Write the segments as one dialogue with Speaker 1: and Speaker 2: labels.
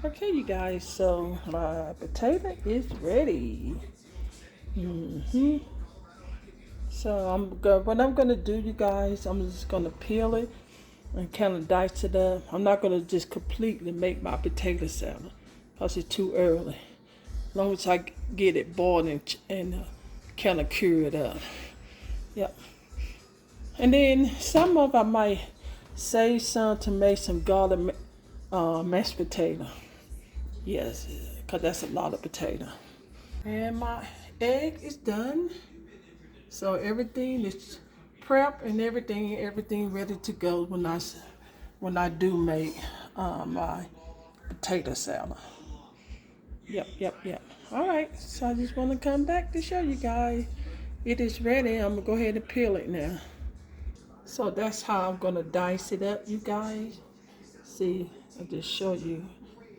Speaker 1: Okay, you guys, so my potato is ready. hmm So what I'm gonna do, you guys, I'm just gonna peel it and kind of dice it up. I'm not gonna just completely make my potato salad because it's too early. As long as I get it boiled and kind of cure it up. Yep. And then some of I might save some to make some garlic mashed potato. Yes, because that's a lot of potato. And my egg is done. So everything is prep and everything ready to go when I do make my potato salad. Yep. All right. So I just want to come back to show you guys it is ready. I'm gonna go ahead and peel it now. So that's how I'm gonna dice it up, you guys. See, I just show you,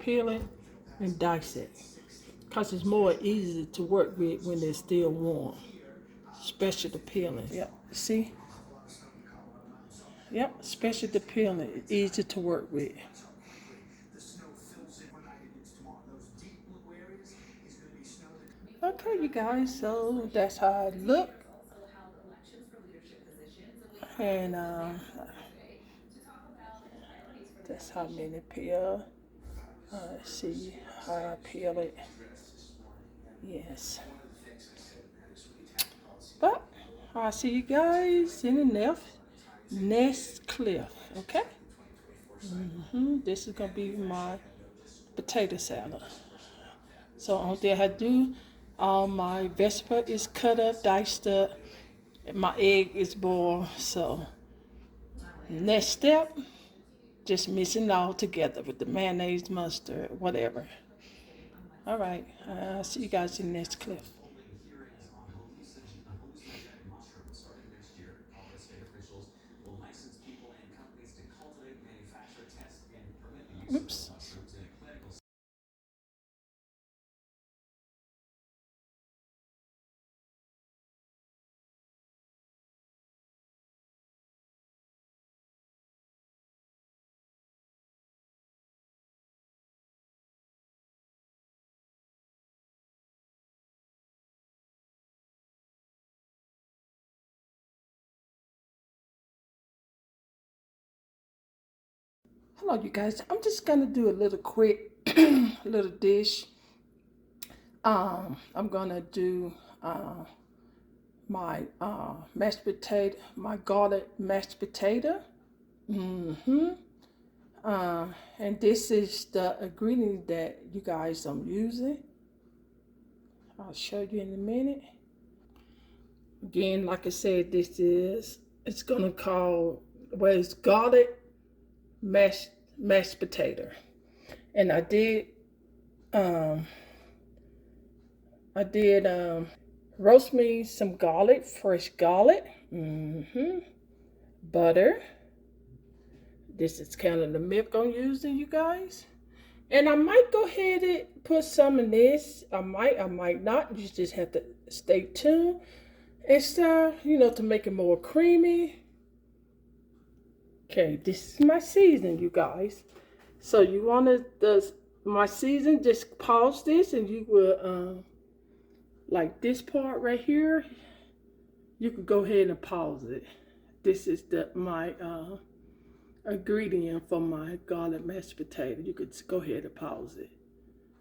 Speaker 1: peel it and dice it, cause it's more easy to work with when it's still warm, especially the peeling. Yep. See. Yep, especially the peeling, it's easy to work with. Okay, you guys, so that's how it look. And that's how many peel. Let's see how I peel it. Yes. But I'll see you guys in the next clip. Okay? This is going to be my potato salad. So on there I do, all my vegetable is cut up, diced up. My egg is boiled. So next step, just mixing it all together with the mayonnaise, mustard, whatever. All right, I'll see you guys in the next clip. Oops. Hello, you guys. I'm just gonna do a little quick little dish. I'm gonna do my mashed potato, my garlic mashed potato. Mm-hmm. Uh, and this is the ingredient that you guys I'm using. I'll show you in a minute. Again, like I said, it's gonna call, well, it's garlic mashed potato. And um, I did roast me some garlic, fresh garlic. Butter. This is kind of the milk I'm using, you guys. And I might go ahead and put some in this. I might not. You just have to stay tuned. And stir, to make it more creamy. Okay, this is my season, you guys. So you want my season, just pause this and you will, like this part right here, you could go ahead and pause it. This is my ingredient for my garlic mashed potato. You could go ahead and pause it.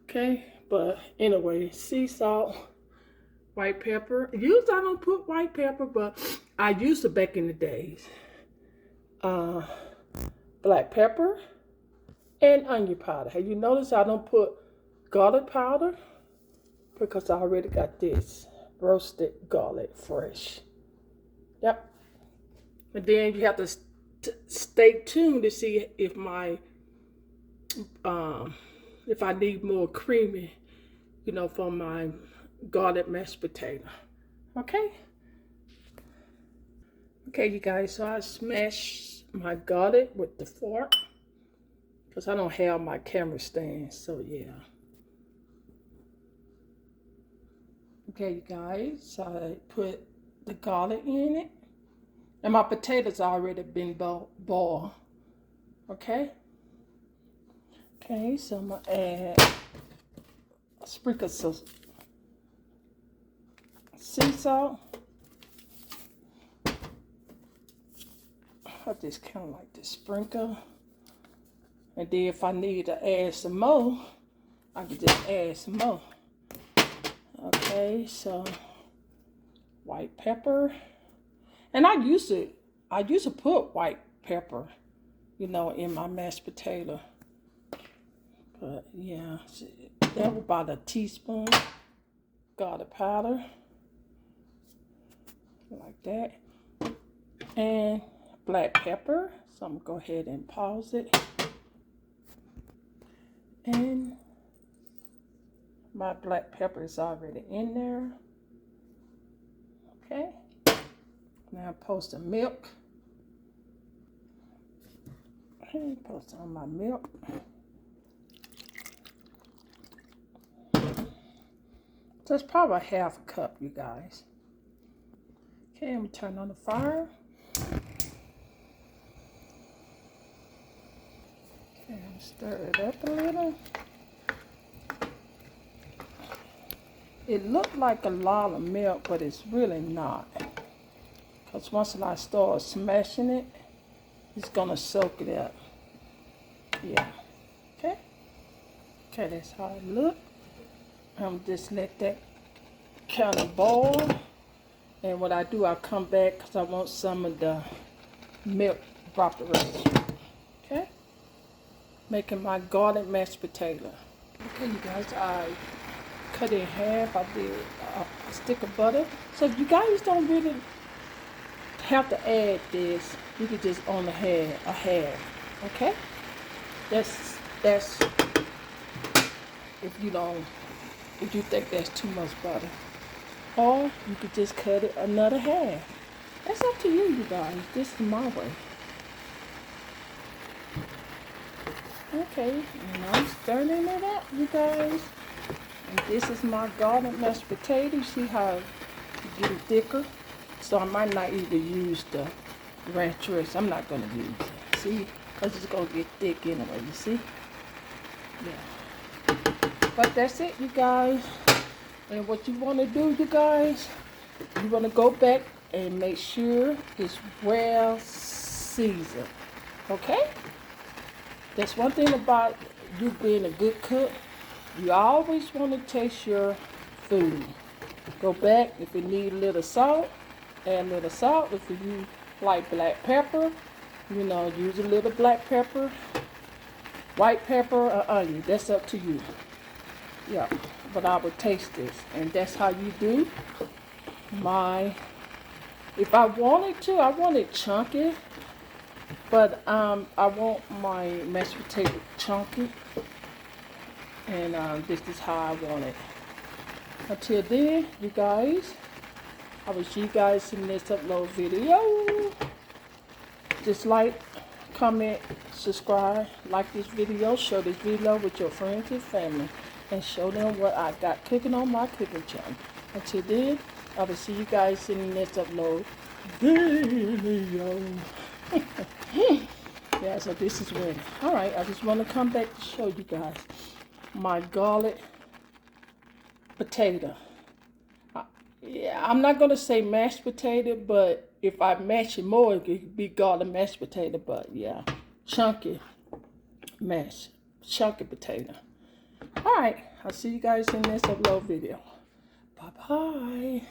Speaker 1: Okay, but anyway, sea salt, white pepper. Usually I don't put white pepper, but I used it back in the days. Black pepper and onion powder. Have you noticed I don't put garlic powder? Because I already got this roasted garlic fresh. Yep. And then you have to stay tuned to see if if I need more creamy, for my garlic mashed potato. Okay? Okay, you guys, so I smashed my garlic with the fork because I don't have my camera stand, so yeah. Okay, you guys, so I put the garlic in it. And my potatoes already been boiled. Okay? Okay, so I'm gonna add a sprinkle of sea salt. I just kind of like to sprinkle. And then if I need to add some more, I can just add some more. Okay, so white pepper. And I used to put white pepper, you know, in my mashed potato. But yeah, that was about a teaspoon garlic powder. Like that. And black pepper. So I'm gonna go ahead and pause it. And my black pepper is already in there. Okay. Now post the milk. Okay, post on my milk. So it's probably half a cup, you guys. Okay, I'm gonna turn on the fire. Okay, I'm stir it up a little. It looked like a lot of milk, but it's really not. Because once I start smashing it, it's gonna soak it up. Yeah. Okay. Okay, that's how it look. I'm just let that kind of boil. And what I do, I come back because I want some of the milk evaporated. Okay. Making my garlic mashed potato. Okay, you guys, I cut it in half. I did a stick of butter. So if you guys don't really have to add this, you could just only add a half. Okay. That's if you think that's too much butter. Or you could just cut it another half. That's up to you, you guys. This is my way. Okay, and I'm stirring it up, you guys. And this is my garlic mashed potato. You see how it's getting thicker? So I might not even use the ranch dressing. I'm not going to use it. See? Because it's going to get thick anyway, you see? Yeah. But that's it, you guys. And what you want to do, you guys, you want to go back and make sure it's well seasoned. Okay? That's one thing about you being a good cook. You always want to taste your food. Go back if you need a little salt, add a little salt. If you like black pepper, you know, use a little black pepper, white pepper, or onion. That's up to you. Yeah, but I would taste this, and that's how you do my. If I wanted to, I want it chunky, but I want my mashed potato chunky, and this is how I want it. Until then, you guys, I will see you guys in the next upload video. Just like, comment, subscribe, like this video, share this video with your friends and family, and show them what I got cooking on my cooking channel. Until then, I will see you guys in the next upload video. Yeah, so this is ready. Alright, I just want to come back to show you guys my garlic potato. Yeah, I'm not going to say mashed potato, but if I mash it more, it could be garlic mashed potato. But yeah, chunky potato. Alright, I'll see you guys in the next upload video. Bye-bye.